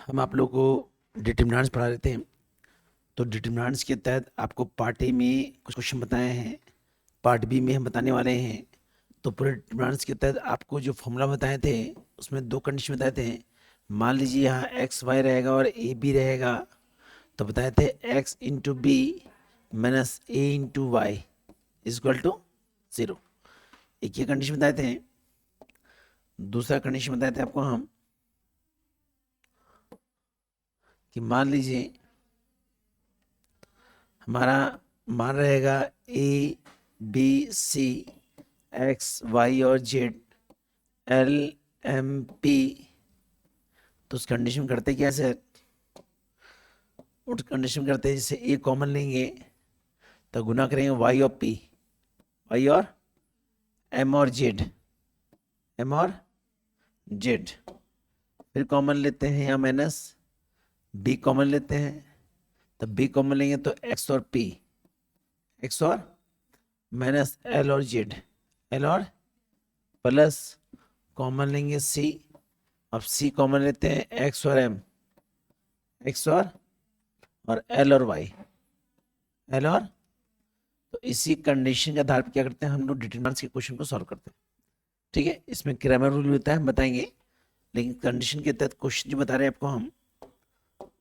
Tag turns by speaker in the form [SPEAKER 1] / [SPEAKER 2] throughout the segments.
[SPEAKER 1] हम आप लोग को डिटरमिनेंट्स पढ़ा रहे थे। तो डिटरमिनेंट्स के तहत आपको पार्ट ए में कुछ क्वेश्चन बताए हैं, पार्ट बी में हम बताने वाले हैं। तो पूरे डिटरमिनेंट्स के तहत आपको जो फॉर्मूला बताए थे उसमें दो कंडीशन बताए थे। मान लीजिए यहाँ एक्स वाई रहेगा और ए बी रहेगा, तो बताए थे X into B minus A into Y is equal to 0। एक ये कंडीशन बताए थे। दूसरा कंडीशन बताए थे आपको हम कि मान लीजिए हमारा मान रहेगा A B C X Y और जेड एल एम पी। तो उस कंडीशन करते क्या सर, उस कंडीशन करते हैं जैसे ए कॉमन लेंगे तो गुना करेंगे वाई और पी, वाई और एम और जेड, एम और जेड। फिर कॉमन लेते हैं या माइनस बी कॉमन लेते हैं, तो बी कॉमन लेंगे तो एक्स और पी, एक्स और माइनस एल और जेड, एल और प्लस कॉमन लेंगे सी। अब सी कॉमन लेते हैं एक्स और एम, एक्स और एल और वाई, एल और। तो इसी कंडीशन के आधार पर क्या करते हैं हम लोग डिटरमिनेंट्स के क्वेश्चन को सॉल्व करते हैं। ठीक है, इसमें क्रैमर रूल होता है, हम बताएंगे। लेकिन कंडीशन के तहत क्वेश्चन जो बता रहे हैं आपको हम,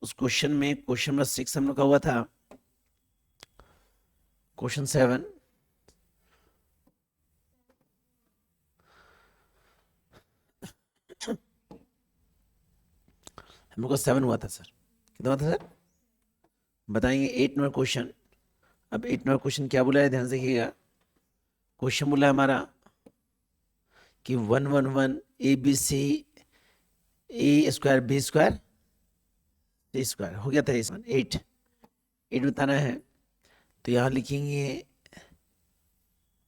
[SPEAKER 1] उस क्वेश्चन में क्वेश्चन नंबर 6 हम लोग का हुआ था। क्वेश्चन 7 हम लोग का 7 हुआ था सर। कितना हुआ था सर बताएंगे। 8 नंबर क्वेश्चन। अब 8 नंबर क्वेश्चन क्या बोला है, ध्यान से देखिएगा। क्वेश्चन बोला है हमारा कि 1 1 1 A B C A square B square C square हो गया था इसमें 8 बताना है। तो यहाँ लिखेंगे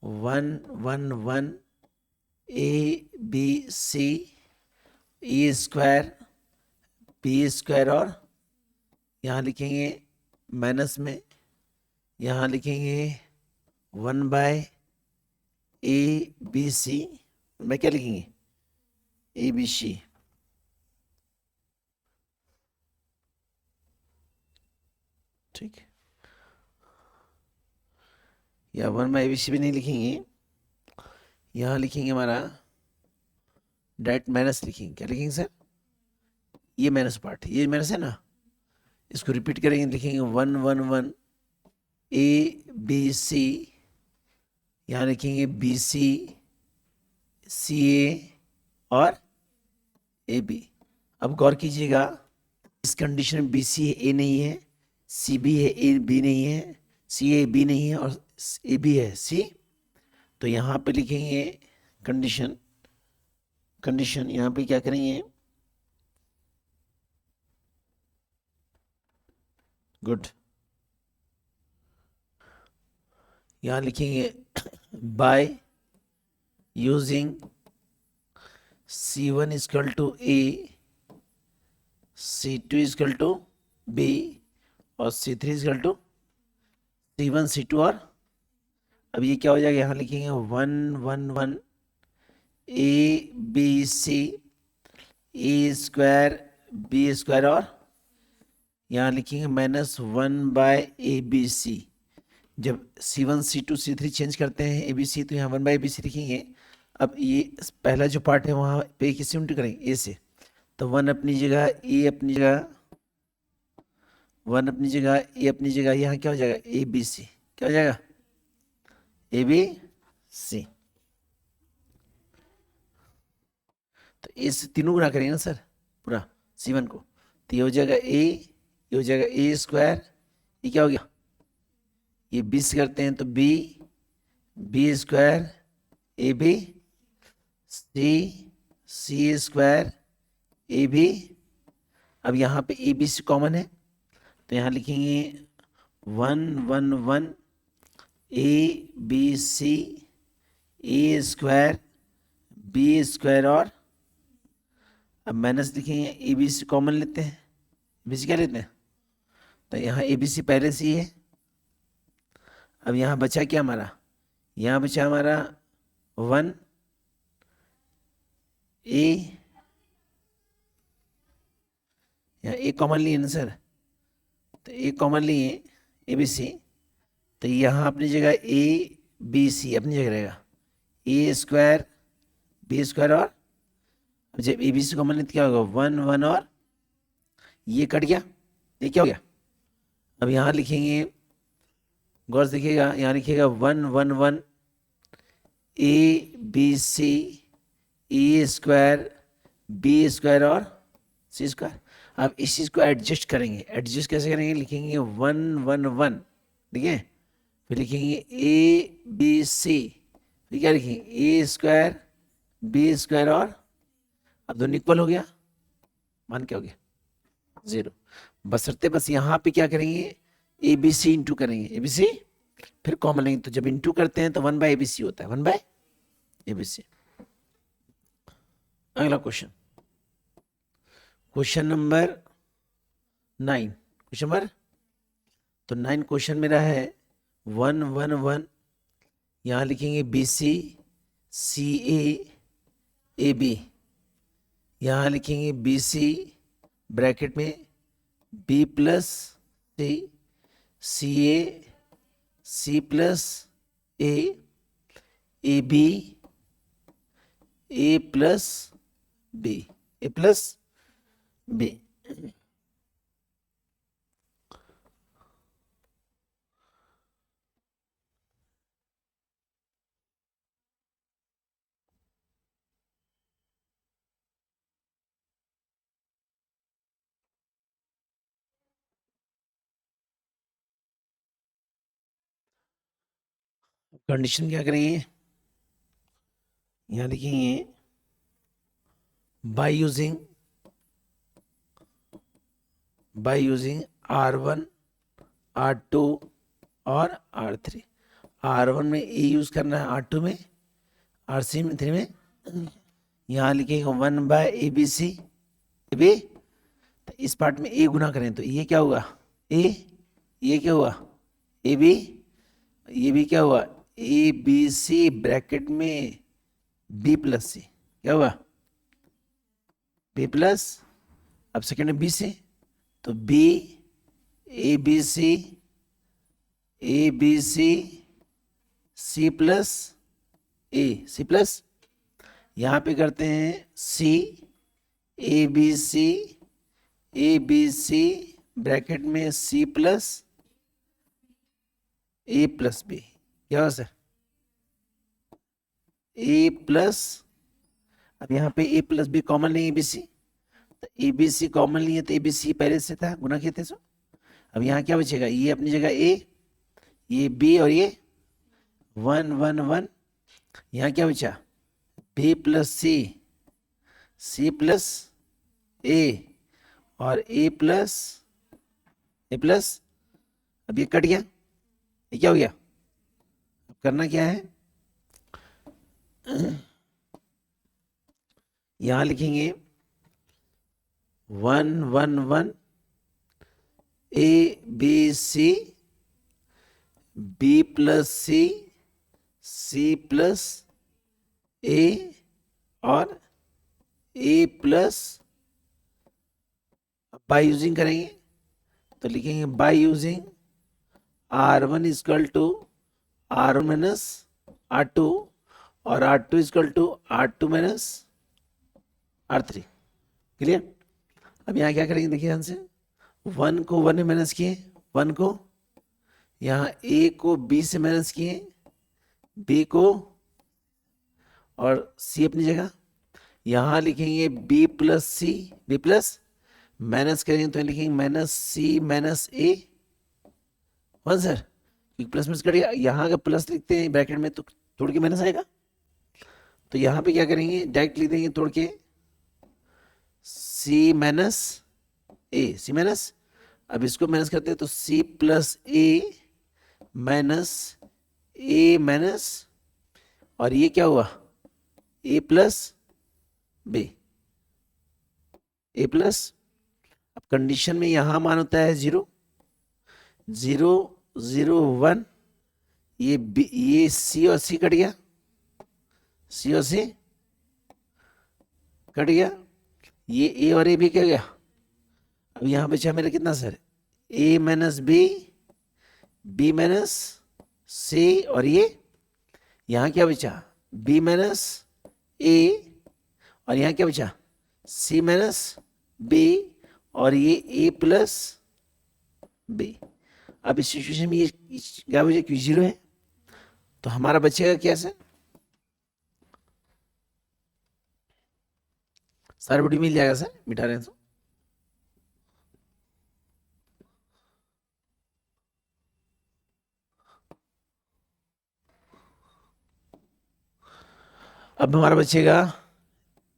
[SPEAKER 1] 1 1 1 A B C A square B square, और यहाँ लिखेंगे माइनस में, यहाँ लिखेंगे 1/ABC में क्या लिखेंगे ए बी सी। ठीक, या 1/ABC भी नहीं लिखेंगे, यहाँ लिखेंगे हमारा डायरेक्ट माइनस लिखेंगे। क्या लिखेंगे सर, ये माइनस पार्ट, ये माइनस है ना, इसको रिपीट करेंगे, लिखेंगे 1 1 1 ABC, यहाँ लिखेंगे BC CA और AB। अब गौर कीजिएगा, इस कंडीशन में BC है, A नहीं है, CB है, AB नहीं है, CA B नहीं है, और AB है C। तो यहाँ पे लिखेंगे कंडीशन, कंडीशन यहाँ पे क्या करेंगे, गुड, यहाँ लिखेंगे by using C1 equal to A, C2 equal to B और C3 equal to C1 C2 और। अब ये क्या हो जाएगा, यहाँ लिखेंगे 1 1 1 A B C A square B square, और यहाँ लिखेंगे -1/ABC। जब C1 C2 C3 चेंज करते हैं ABC, तो यहाँ 1/ABC लिखेंगे। अब ये पहला जो पार्ट है वहाँ पे किससे उल्टी करेंगे, ए से, तो 1 अपनी जगह, ए अपनी जगह, 1 अपनी जगह, ए अपनी जगह, यहाँ क्या हो जाएगा ABC, क्या हो जाएगा ABC। तो इस तीनों गुना करेंगे ना सर पूरा C1 को, तो ये हो जाएगा ये हो जाएगा ए स्क्वायर, ये क्या हो गया, ये 20 करते हैं तो B square A B C square A B. अब यहाँ पे ए बी सी कॉमन है, तो यहाँ लिखेंगे 1 1 1 A B C A square B square, और अब माइनस लिखेंगे ए बी सी कॉमन लेते हैं, बी सी क्या लेते हैं, तो यहाँ ए बी सी पहले से ही है। अब यहाँ बचा क्या हमारा, यहाँ बचा हमारा 1 ए, यहाँ ए कॉमन लिए ना सर, तो ए कॉमन लिए ए बी सी, तो यहाँ अपनी जगह ए बी सी अपनी जगह रहेगा, ए स्क्वायर बी स्क्वायर, और जब ए बी सी कॉमन लेते क्या होगा, 1 1, और ये कट गया, ये क्या हो गया। अब यहाँ लिखेंगे, गौर से देखिएगा, यहाँ लिखिएगा 1 1 1 A B C A square B square और सी स्क्वायर। अब इस चीज़ को एडजस्ट करेंगे, एडजस्ट कैसे करेंगे, लिखेंगे 1 1 1, ठीक है, फिर लिखेंगे ए बी सी, फिर क्या लिखेंगे ए स्क्वायर बी स्क्वायर, और अब दोनों इक्वल हो गया, मान क्या हो गया 0। बशर्ते बस यहाँ पे क्या करेंगे, ए बी सी इंटू करेंगे, ए बी सी फिर कॉमन लेंगे, तो जब इंटू करते हैं तो 1 बाय ए बी सी होता है, 1 बाय ए बी सी। अगला question, question number 9, question number, तो 9 क्वेश्चन मेरा है 1 1 1, यहाँ लिखेंगे B C C A B, यहाँ लिखेंगे बी सी ब्रैकेट में B plus C A C plus A B A plus B, A plus B. Condition क्या करेंगे, यहाँ लिखेंगे बाय यूजिंग R1 R2 और R3। R1 में ए यूज करना है, R2 में, RC में 3 में, यहाँ लिखेंगे 1 by A B C B, तो इस पार्ट में ए गुना करें तो ये क्या होगा ए, ये क्या हुआ ए बी, ये भी क्या हुआ ए बी सी ब्रैकेट में बी प्लस सी, क्या हुआ बी प्लस, अब सेकेंड में बी सी, तो B A B C C plus A, C plus, यहाँ पे करते हैं सी ए बी सी ब्रैकेट में सी प्लस ए प्लस बी, क्या हुआ सर ए प्लस, अब यहाँ पे ए प्लस बी कॉमन नहीं, ए बी सी, तो ए बी सी कॉमन नहीं है, तो ए बी सी पहले से था, गुना किए थे सो। अब यहाँ क्या बचेगा, ये अपनी जगह ए, ये बी, और ये 1 1 1, यहाँ क्या बचा B plus C plus A, और ए प्लस, अब ये कट गया, ये क्या हो गया, अब करना क्या है, यहां लिखेंगे 1 1 1 A B C B plus C plus A और ए प्लस, बाय यूजिंग करेंगे तो लिखेंगे by using R1 equal to R1 minus R2 और R2 equal to R2 minus R3। Clear. अब यहाँ क्या करेंगे, देखिए ध्यान से, 1 को 1 में माइनस किए, 1 को, यहाँ A को B से माइनस किए, B को, और C अपनी जगह, यहाँ लिखेंगे B प्लस सी, B प्लस, माइनस करेंगे तो लिखेंगे माइनस सी माइनस ए, 1 सर, क्योंकि प्लस माइनस कट गया, यहाँ अगर प्लस लिखते हैं ब्रैकेट में तो तोड़ के माइनस आएगा, तो यहाँ पे क्या करेंगे, डायरेक्ट लिख देंगे तोड़ के सी माइनस ए, सी माइनस, अब इसको माइनस करते हैं तो सी प्लस ए माइनस, और ये क्या हुआ ए प्लस बी, ए प्लस। अब कंडीशन में यहां मान होता है 0 0 0 1, ये सी और सी कट गया, सी और सी कट गया, ये ए और ए भी क्या गया, अब यहाँ बचा मेरा कितना सर, ए minus B, B minus C, और ये यहाँ क्या बचा, बी माइनस ए, और यहाँ क्या बचा, सी माइनस बी, और ये ए प्लस बी। अब इस सिचुएशन में ये क्या बचा, क्यू जीरो है, तो हमारा बचेगा क्या सर, सर बड़ी मिल जाएगा सर, मिटा रहे हैं तो। अब हमारा बचेगा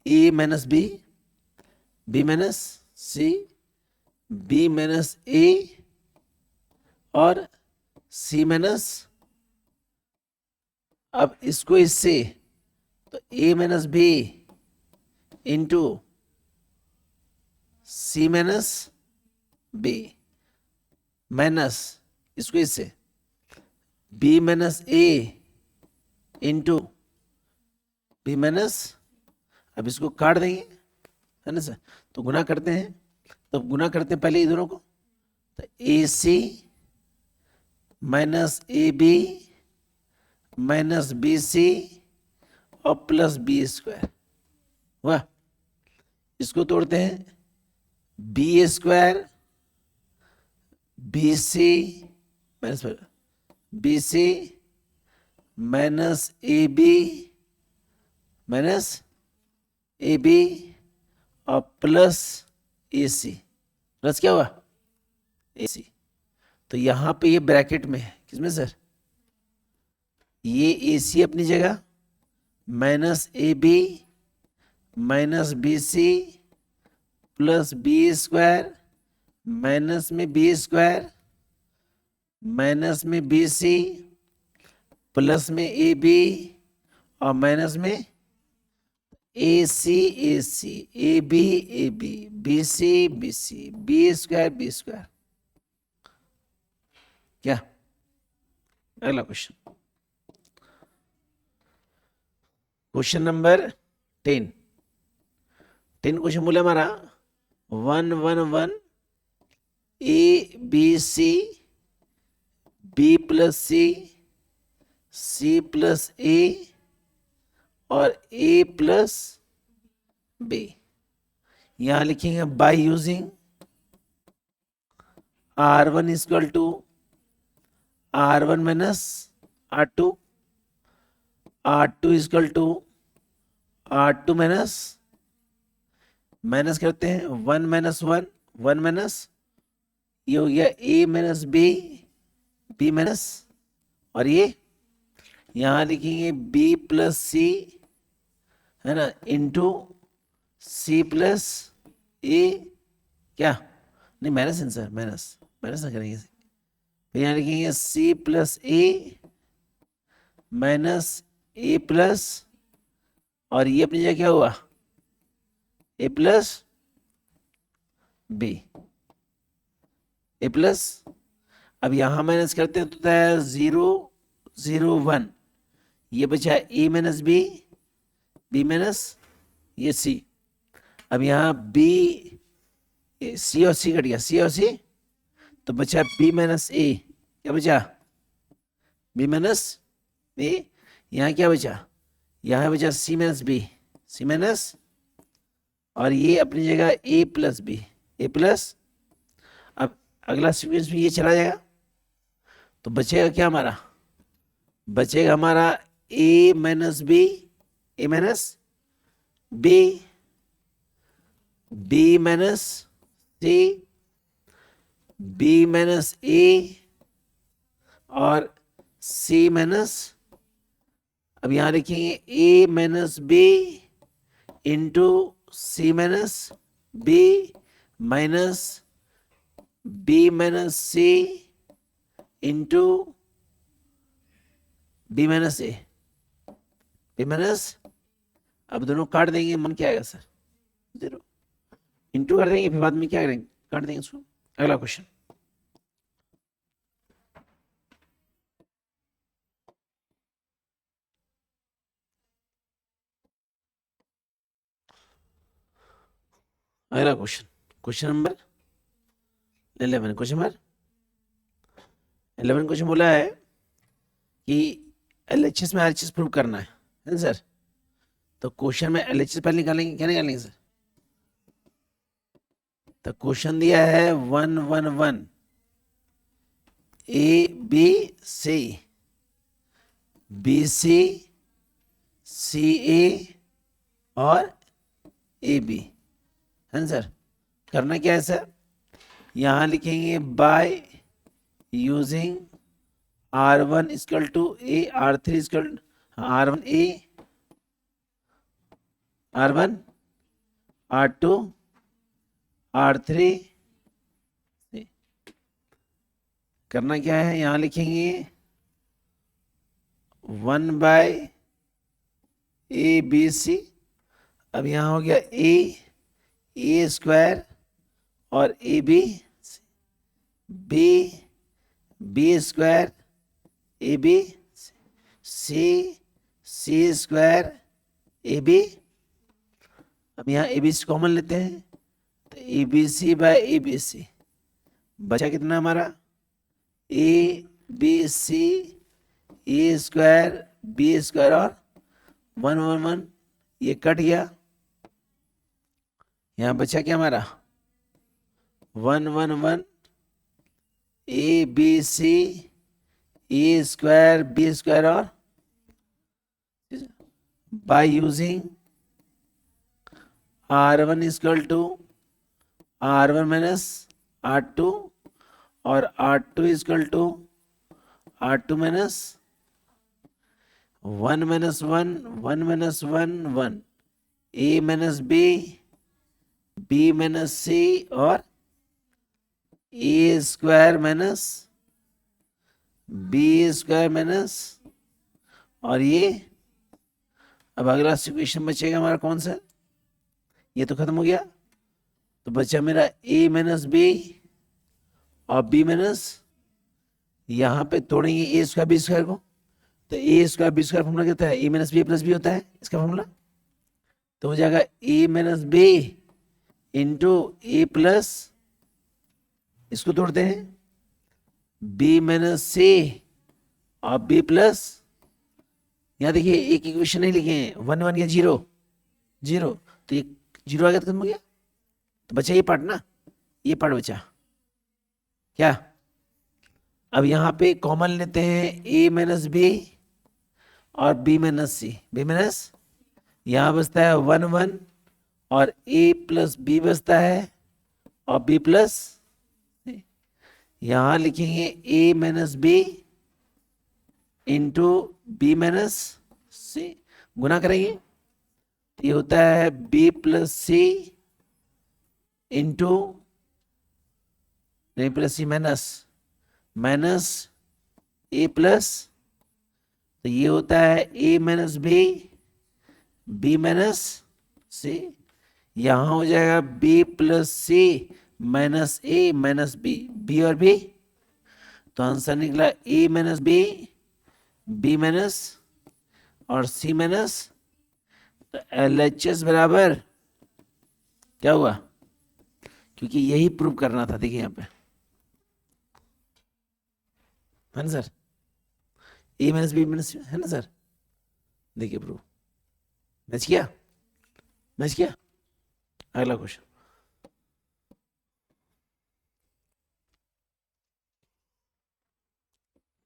[SPEAKER 1] ए minus B, B minus C, B minus A, और सी माइनस, अब इसको इससे, तो ए minus B into C minus B, minus इसको इससे B minus A into B minus, अब इसको काट देंगे, है ना सर, तो गुना करते हैं, तो गुना करते हैं पहले ये दोनों को, तो A C minus A B minus B C और प्लस बी स्क्वायर, वाह, इसको तोड़ते हैं, B square B C minus B C minus A B minus A B और प्लस ए सी, प्लस क्या हुआ, ए सी। तो यहां पे ये ब्रैकेट में है, किसमें सर, ये ए सी अपनी जगह, minus A B minus B C plus B square minus में बी स्क्वायर माइनस में बी सी प्लस में ए बी और माइनस में A C A B B C B square B square. क्या, अगला क्वेश्चन, क्वेश्चन नंबर 10 क्वेश्चन बोले हमारा 1 1 1 A B C B plus C plus A और A plus B. यहां लिखेंगे by using R1 equal to R1 minus R2, R2 equal to R2 minus, minus करते हैं 1 minus 1 1 minus, ये हो गया ए माइनस बी माइनस, और ये यहां लिखेंगे बी प्लस सी, है ना, इंटू सी प्लस ए, क्या नहीं माइनस आंसर, माइनस माइनस ना करेंगे, फिर यहां लिखेंगे सी plus A minus A plus, और ये अपनी जगह क्या हुआ, ए प्लस बी, ए प्लस, अब यहां माइनस करते हैं तो है 0 0 1, ये बचा ए माइनस बी माइनस ये सी, अब यहाँ बी सी और सी कट गया, सी और सी, तो बचा बी माइनस ए, क्या बचा, बी माइनस ए, यहाँ क्या बचा, यहाँ बचा सी माइनस बी, सी माइनस, और ये अपनी जगह ए प्लस बी, ए प्लस। अब अगला सीक्वेंस में ये चला जाएगा, तो बचेगा क्या हमारा, बचेगा हमारा A minus B, A minus B, B minus C, B minus A और सी माइनस, अब यहां लिखेंगे A minus B into C minus B minus B minus C into B minus A, B minus, अब दोनों काट देंगे, मन क्या आएगा सर, 0, इंटू कर देंगे, फिर बाद में क्या करेंगे, काट देंगे इसको। अगला क्वेश्चन, अगला question, question number 11 question number 11 question बोला है कि एलएचएस में हर चीज प्रूव करना है ना सर। तो क्वेश्चन में एलएचएस पहले निकालेंगे, क्या निकालेंगे सर? तो क्वेश्चन दिया है 1 1 1 A B C, B C, सी ए और ए बी, है ना सर। करना क्या है सर? यहां लिखेंगे by using R1 equal to A, R3 equal R1 A, R1 R2 R3। करना क्या है? यहां लिखेंगे 1 बाय ए बी सी। अब यहां हो गया ए स्क्वायर और A B, B B square A B, C square A B. अब यहाँ ए बी सी कॉमन लेते हैं, तो A B C by A B C बचा कितना हमारा? A B C, A square B square और 1 1 1, ये कट गया। यहाँ बचा क्या हमारा? 1 1 1 A B C, A square B square और by using R1 equal to R1 minus R2 और R2 equal to R2 minus 1 minus 1 1 minus 1 1, A minus B minus C और A square minus B square minus, और ये अब अगला equation बचेगा हमारा कौन सा? ये तो खत्म हो गया, तो बचा मेरा a माइनस बी और b माइनस, यहां पे तोड़ेंगे ए स्क्वायर बी स्क्वायर को, तो ए स्क्वायर बी स्क्वायर फॉर्मूला क्या होता है? A minus B plus B होता है इसका फॉर्मूला। तो हो जाएगा ए माइनस बी इंटू ए प्लस, इसको तोड़ते हैं, बी माइनस सी और बी प्लस, यहां देखिए एक इक्वेशन नहीं लिखे हैं, 1 1 या 0 0, तो ये 0 आ गया तो खत्म हो गया। तो बचा ये पार्ट ना, ये पार्ट बचा क्या? अब यहां पे कॉमन लेते हैं a माइनस बी और b माइनस सी, b माइनस, यहां बचता है 1 1 और a प्लस बी बचता है और b प्लस, यहां लिखेंगे a minus B into B minus C, गुना करेंगे तो ये होता है b प्लस सी इंटू, नहीं plus C minus A plus, तो ये होता है A minus B minus C, यहां हो जाएगा B plus C minus A minus B और बी, तो आंसर निकला ए माइनस बी माइनस और सी माइनस। तो LHS बराबर क्या हुआ? क्योंकि यही प्रूव करना था, देखिए यहाँ पे है ना सर, ए माइनस बी माइनस है ना सर। देखिए प्रूव मैच किया। अगला क्वेश्चन,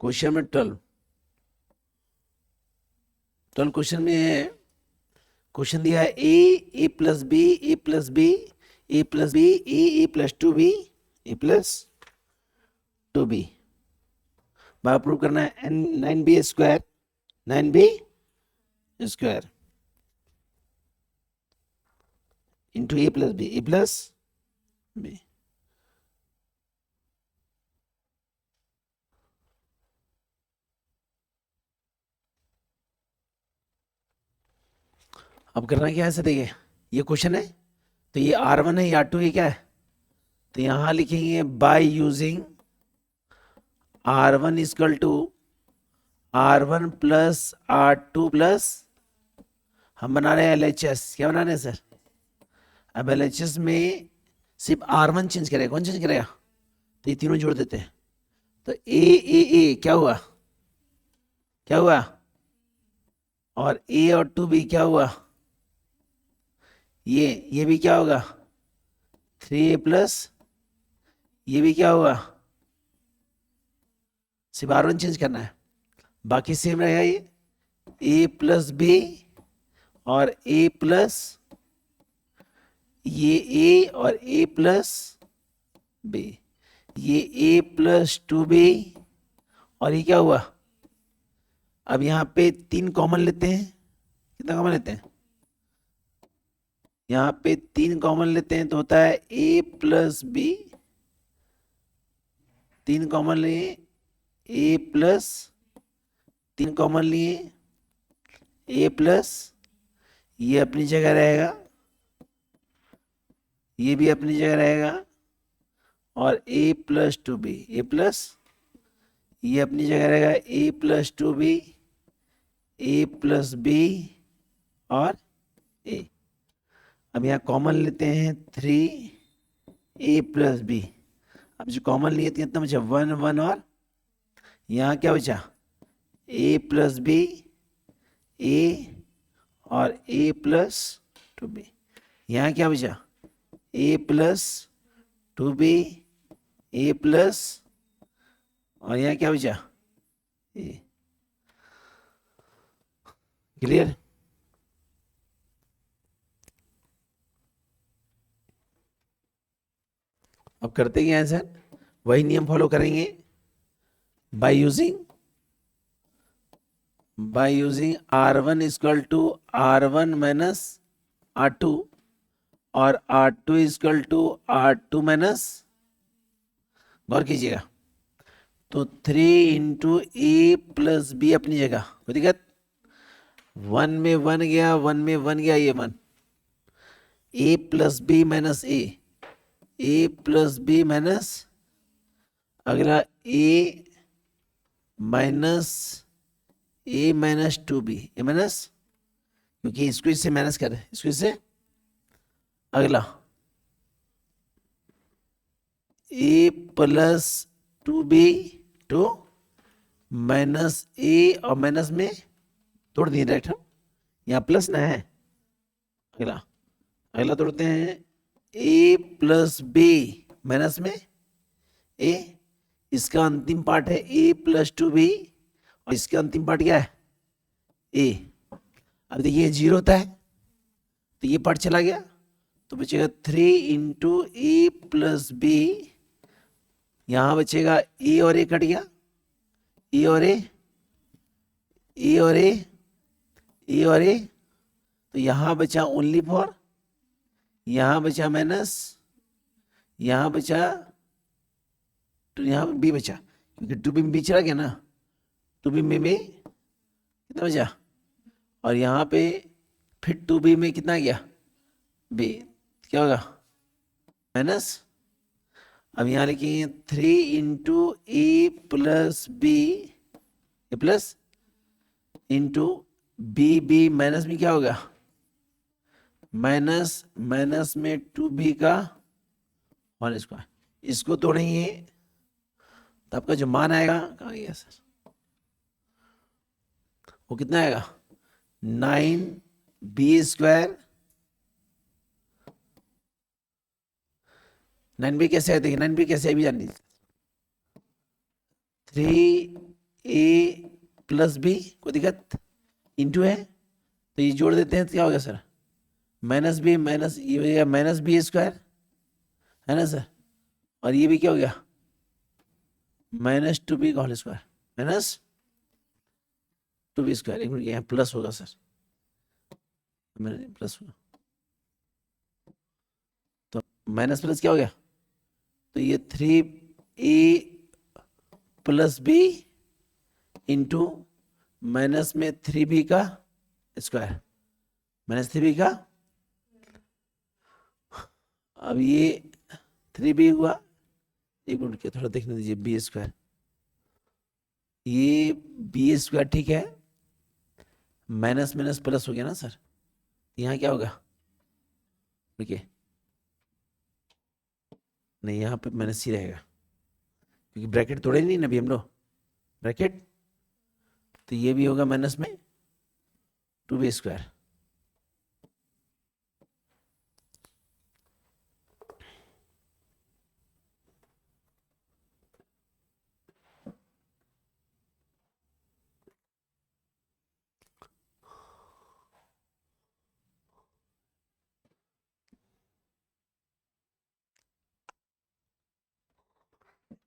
[SPEAKER 1] क्वेश्चन में 12 क्वेश्चन में है, क्वेश्चन दिया है ए plus B A plus B A plus B A plus 2b A plus 2b, bye prove करना है 9b स्क्वायर इंटू ए प्लस बी। अब करना क्या है सर? देखिए ये क्वेश्चन है, तो ये R1 है, या R2 ये क्या है? तो यहां लिखेंगे by using R1 equal to R1 plus R2 plus, हम बना रहे हैं LHS, क्या बना रहे हैं सर? अब LHS में सिर्फ R1 चेंज करेगा, कौन चेंज करेगा? तो ये तीनों जोड़ देते हैं, तो ए क्या हुआ, क्या हुआ, और ए और 2b क्या हुआ, ये भी क्या होगा 3a प्लस, ये भी क्या हुआ, सिर्फ R1 चेंज करना है, बाकी सेम रहेगा, ये a प्लस बी और a प्लस, ये a और a प्लस b, ये a प्लस 2b, और ये क्या हुआ, अब यहाँ पे 3 कॉमन लेते हैं, कितना कॉमन लेते हैं, यहाँ पे 3 कॉमन लेते हैं तो होता है a प्लस बी, 3 कॉमन लिए a प्लस, 3 कॉमन लिए a प्लस, ये अपनी जगह रहेगा, ये भी अपनी जगह रहेगा, और a plus 2b, a plus, ये अपनी जगह रहेगा a plus 2b, a plus b और a। अब यहाँ कॉमन लेते हैं 3a प्लस b, अब जो कॉमन लिए थे कितना बचा 1 1, और यहाँ क्या बचा a प्लस b, a और a प्लस 2b, यहाँ क्या बचा a plus 2b, a plus, और यहाँ क्या बचा a। क्लियर, अब करते क्या है सर, वही नियम फॉलो करेंगे, by using R1 equal to R1 minus R2 और R2 equal to R2 minus, गौर कीजिएगा, तो 3 इंटू ए प्लस बी अपनी जगह, कोई दिक्कत, 1 में 1 गया, 1 में 1 गया, ये 1, ए plus B minus A plus B minus, अगला ए माइनस 2b, ए माइनस, क्योंकि इसको इससे माइनस कर रहे हैं, इसको इससे, अगला ए plus 2b to minus A, और माइनस में तोड़ दिए राइट, यहाँ प्लस ना है, अगला तोड़ते हैं a प्लस बी माइनस में a, इसका अंतिम पार्ट है a प्लस 2b, और इसका अंतिम पार्ट क्या है a। अब देखिए 0 होता है तो ये पार्ट चला गया, तो बचेगा 3 इंटू ए प्लस बी, यहाँ बचेगा a और a कट गया, a और a, a और a, a और a, तो यहाँ बचा ओनली फॉर, यहाँ बचा माइनस, यहाँ बचा, तो यहाँ बी बचा, क्योंकि 2b में बी चला गया ना, 2b में भी कितना बचा, और यहाँ पे फिर 2b में कितना गया बी, क्या होगा माइनस, अब यहाँ लिखेंगे 3 into A plus B, A plus into B minus में क्या होगा माइनस, माइनस में 2b का होल स्क्वायर, इसको तोड़ेंगे तो आपका जो मान आएगा, कहाँ गया सर, वो कितना आएगा 9b स्क्वायर, 9b कैसे आए, देखिए 9b कैसे आए भी जान लीजिए, 3a प्लस बी, कोई दिक्कत, इंटू है तो ये जोड़ देते हैं तो क्या हो गया सर माइनस बी माइनस, ये हो गया माइनस बी स्क्वायर, है ना सर, और ये भी क्या हो गया माइनस 2b का whole square, minus 2b square, एक मिनट यहाँ प्लस होगा सर, प्लस होगा, तो माइनस प्लस क्या हो गया, तो ये 3a plus B into minus में 3b का स्क्वायर, माइनस 3b का, अब ये 3b हुआ, एक मिनट के थोड़ा देखने दीजिए, बी स्क्वायर, ये बी स्क्वायर ठीक है, माइनस माइनस प्लस हो गया ना सर, यहाँ क्या होगा, देखिए नहीं यहाँ पे माइनस ही रहेगा, क्योंकि ब्रैकेट तोड़े नहीं ना अभी हम लोग ब्रैकेट, तो ये भी होगा माइनस में 2b²।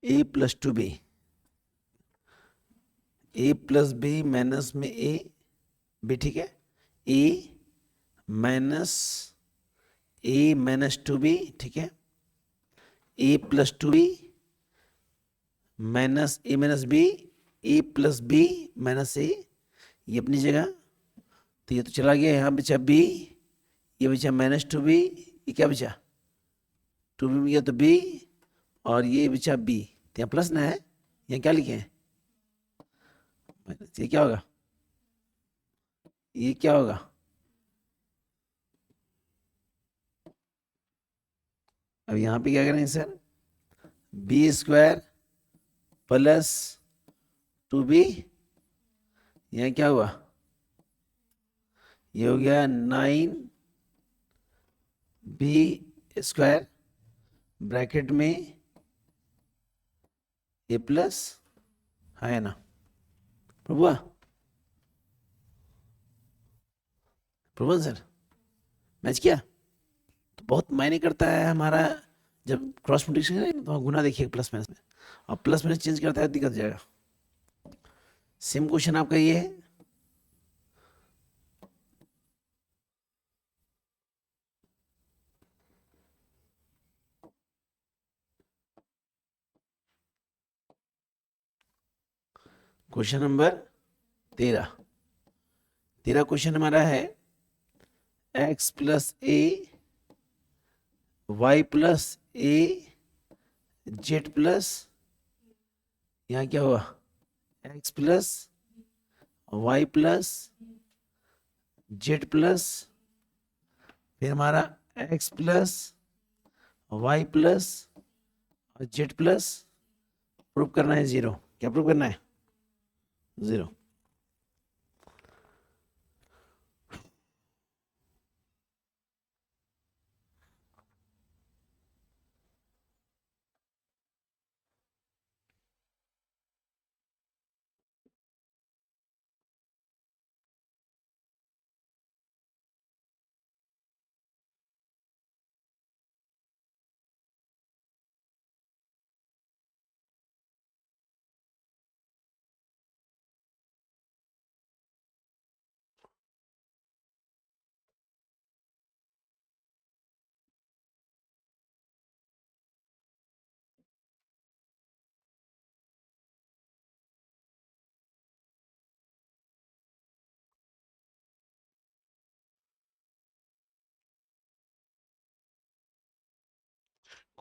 [SPEAKER 1] a plus 2b, a plus B minus में a b, ठीक है, a माइनस 2b, ठीक है, a plus 2b minus a minus b, a plus b minus a, ये अपनी जगह, तो ये तो चला गया, यहाँ बचा b, ये बचा माइनस 2b, ये क्या बचा 2b में गया तो b, और ये बचा b, तो यहाँ प्लस ना है, यहाँ क्या लिखे हैं, ये क्या होगा, ये क्या होगा, अब यहाँ पे क्या करेंगे सर, b² प्लस 2b, यहाँ क्या हुआ, ये हो गया 9b² ब्रैकेट में a प्लस, है ना प्रभुआ, प्रभु सर मैच किया, तो बहुत मायने करता है हमारा, जब क्रॉस मल्टीप्लिकेशन करें तो गुना देखिए प्लस माइनस में, अब प्लस माइनस चेंज करता है दिक्कत हो जाएगा। सेम क्वेश्चन आपका ये है, क्वेश्चन नंबर 13 क्वेश्चन हमारा है x plus A Y plus A Z plus, यहाँ क्या हुआ x plus Y plus Z plus, फिर हमारा x प्लस वाई प्लस और जेड प्लस, प्रूव करना है 0, क्या प्रूव करना है 0।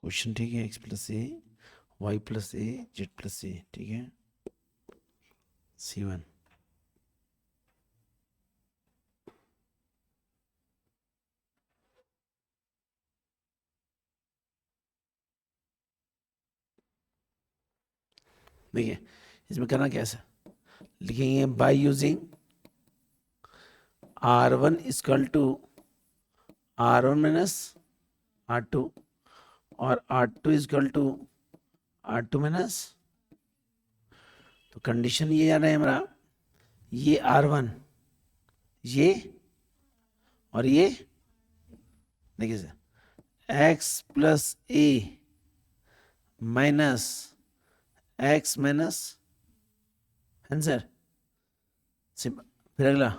[SPEAKER 1] क्वेश्चन ठीक है, x plus A Y plus A Z plus A, ठीक है, C1। देखिए इसमें करना कैसे, लिखेंगे by using R1 equal to R1 minus R2 और R2 equal to R2 minus, तो कंडीशन ये आ रहा है हमारा, ये R1 ये और ये, देखिए sir x plus A minus x minus answer, फिर अगला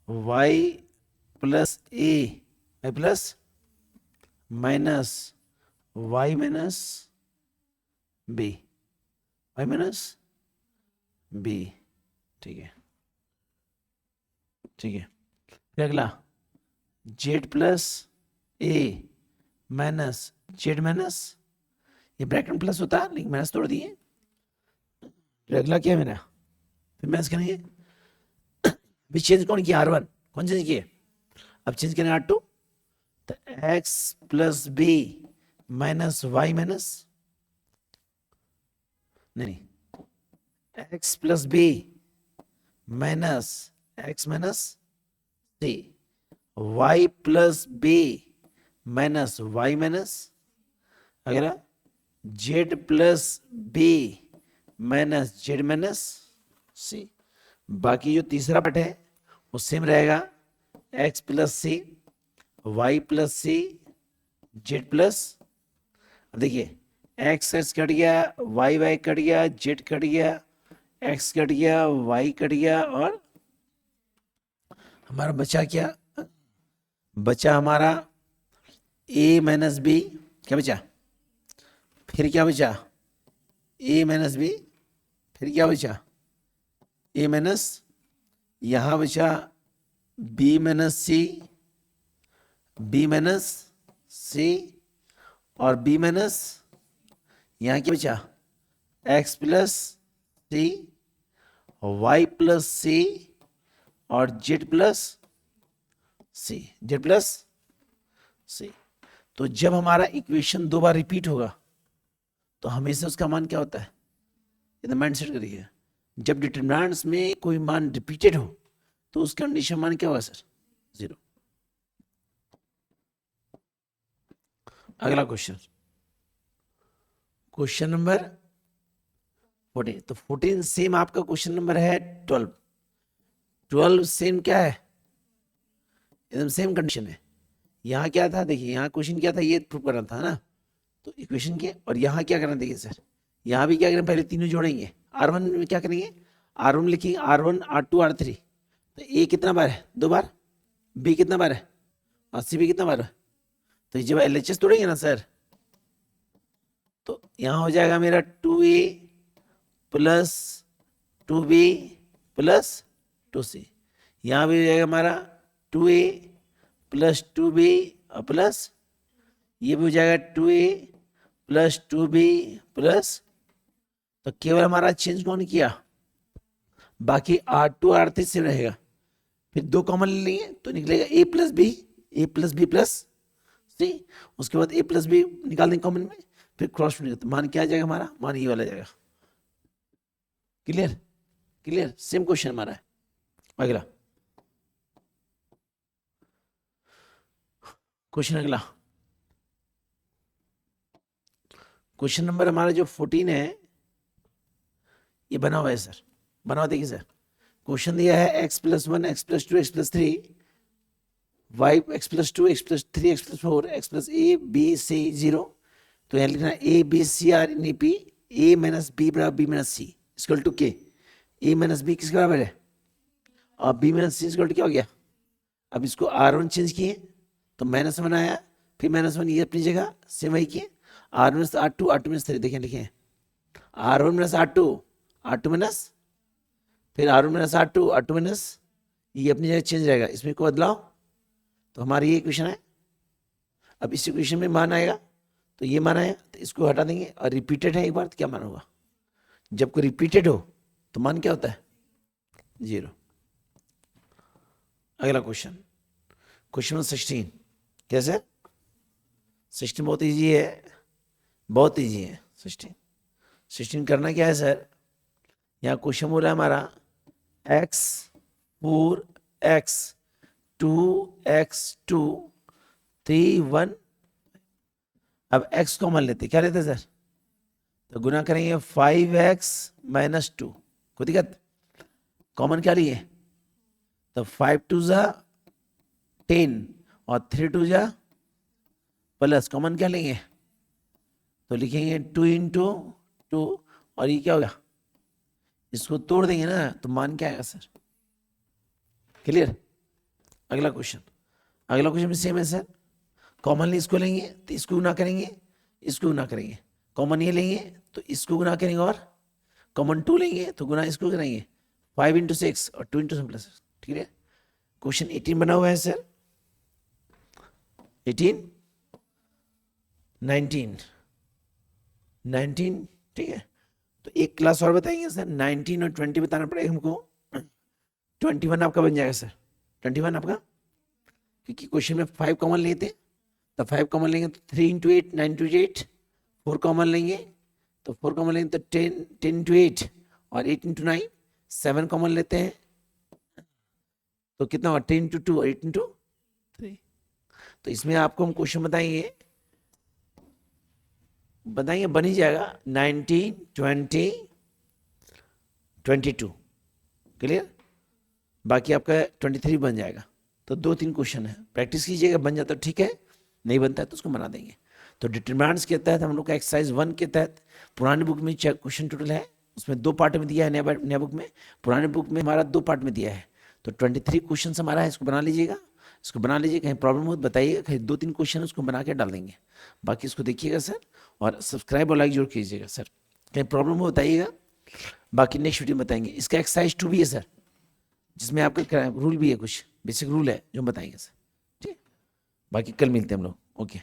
[SPEAKER 1] y plus A Y plus minus y minus B, Y minus B, ठीक है, ठीक है, फिर अगला Z plus A minus Z minus, ये ब्रैकेट में प्लस होता है लेकिन माइनस तोड़ दिए, फिर अगला क्या है मेरा, फिर माइनस करेंगे, अभी चेंज कौन किया R1, कौन चेंज किए, अब चेंज करें R2, तो x plus B minus Y minus, नहीं, X plus B minus X minus C, Y plus B minus Y minus, अगला Z plus B minus Z minus C. बाकी जो तीसरा पार्ट है वो सेम रहेगा, X plus C Y plus C Z plus, देखिए X X cut गया, Y Y cut गया, जेड कट गया, एक्स कट गया, वाई कट गया, और हमारा बचा क्या, बचा हमारा ए माइनस बी, क्या बचा, फिर क्या बचा ए माइनस बी, फिर क्या बचा ए माइनस, यहां बचा B minus C, B minus C, और बी माइनस यहां क्या बचा x plus C, Y plus सी, और Z plus C, Z plus सी। तो जब हमारा इक्वेशन दो बार रिपीट होगा तो हमेशा उसका मान क्या होता है, ये माइंड सेट करिए, जब डिटरमिनेंट्स में कोई मान रिपीटेड हो तो उस कंडीशन मान क्या होगा सर, 0। अगला क्वेश्चन, क्वेश्चन नंबर 14। तो 14 सेम आपका क्वेश्चन नंबर है 12, 12 सेम क्या है, एकदम सेम कंडीशन है। यहाँ क्या था, देखिए यहाँ क्वेश्चन क्या था, ये प्रूव करना था ना, तो इक्वेशन के, और यहाँ क्या करना, देखिए सर यहाँ भी क्या करें, पहले तीनों जोड़ेंगे, R1 में क्या करेंगे, R1 लिखेंगे, R1 R2 R3, तो ए कितना बार है, 2 बार, बी कितना बार है, और सी भी कितना बार है, तो जब LHS तोड़ेंगे ना सर, तो यहाँ हो जाएगा मेरा 2A plus 2B plus 2C, यहाँ भी हो जाएगा हमारा 2A प्लस 2B प्लस, ये भी हो जाएगा 2A प्लस 2B प्लस, तो केवल हमारा चेंज कौन किया, बाकी R2 R3 से रहेगा, फिर 2 कॉमन ले लेंगे तो निकलेगा A plus B, A plus B plus C, उसके बाद A प्लस बी निकाल देंगे कॉमन में, फिर क्रॉस में, तो मान क्या आ जाएगा हमारा, मान ये वाला जाएगा। क्लियर, क्लियर, सेम क्वेश्चन हमारा है। अगला क्वेश्चन, अगला क्वेश्चन नंबर हमारा जो 14 है, ये बना हुआ है सर, बना हुआ देखिए सर, क्वेश्चन दिया है x plus 1 x plus 2 x plus 3 y x plus 2 x plus 3 x plus 4 x plus a b c 0, तो यहाँ लिखना a b c r in p a minus b बराबर b minus c equal to k, a minus b किसके बराबर है, और b minus c equal to क्या हो गया, अब इसको R1 चेंज किए तो -1 आया, फिर -1 ये अपनी जगह सेम वही किए, R1 minus R2 R2 minus 3, देखिए लिखे R1 minus R2 R2 minus, फिर R1 minus R2 R2 minus, ये अपनी जगह चेंज रहेगा, इसमें कोई बदलाव, तो हमारी ये इक्वेशन है। अब इस इक्वेशन में मान आएगा तो ये मान आया, तो इसको हटा देंगे, और रिपीटेड है एक बार तो क्या मान होगा, जब कोई रिपीटेड हो तो मान क्या होता है, 0। अगला क्वेश्चन, क्वेश्चन नंबर 16, कैसे 16 बहुत इजी है, बहुत इजी है 16 करना क्या है सर, यहाँ क्वेश्चन बोला है हमारा x 4x 2x 2 3 1, अब x कॉमन लेते, क्या लेते सर, तो गुना करेंगे 5x माइनस 2, कोई दिक्कत, कॉमन क्या लिए, तो 5 2 जा 10 और 3 2 जा प्लस, कॉमन क्या लेंगे, तो लिखेंगे 2 इंटू 2, और ये क्या होगा, इसको तोड़ देंगे ना तो मान क्या आएगा सर, क्लियर। अगला क्वेश्चन, अगला क्वेश्चन भी सेम है सर, कॉमनली इसको लेंगे तो इसको गुना करेंगे, इसको गुना करेंगे, कॉमन ये लेंगे तो इसको गुना करेंगे, और कॉमन 2 लेंगे तो गुना इसको करेंगे, 5 इंटू 6 और 2 इंटू 7 प्लस, ठीक है। क्वेश्चन 18 बना हुआ है सर, 18 19, ठीक है। तो एक क्लास और बताएंगे सर, 19 और 20 बताना पड़ेगा हमको, 21 आपका बन जाएगा सर, 21 आपका, क्योंकि क्वेश्चन में 5 कॉमन लेते हैं, तो 5 कॉमन लेंगे तो 3 इंटू 8 9 इंटू 8, 4 कॉमन लेंगे तो 4 कॉमन लेंगे तो 10 इंटू 8 और 8 इंटू 9, 7 कॉमन लेते हैं तो कितना होगा 10 इंटू 2 और 8 इंटू 3। तो इसमें आपको हम क्वेश्चन बताएंगे बन ही जाएगा 19, 20, 22। क्लियर? बाकी आपका 23 बन जाएगा। तो 2-3 क्वेश्चन है, प्रैक्टिस कीजिएगा, बन जाता तो ठीक है, नहीं बनता है तो उसको बना देंगे। तो डिटरमिनेंट्स के तहत हम लोग का एक्सरसाइज 1 के तहत पुरानी बुक में क्वेश्चन टोटल है, उसमें 2 पार्ट में दिया है, नया बुक में, पुराने बुक में हमारा 2 पार्ट में दिया है। तो 23 क्वेश्चन हमारा है, इसको बना लीजिएगा, कहीं प्रॉब्लम हो तो बताइएगा, कहीं 2-3 क्वेश्चन उसको बना के डाल देंगे। बाकी इसको देखिएगा सर, और सब्सक्राइब और लाइक जरूर कीजिएगा सर, कहीं प्रॉब्लम हो बताइएगा, बाकी नेक्स्ट वीडियो में बताएंगे। इसका एक्सरसाइज 2 भी है सर, जिसमें आपका रूल भी है, कुछ बेसिक रूल है जो हम बताएंगे सर, ठीक। बाकी कल मिलते हैं हम लोग, ओके।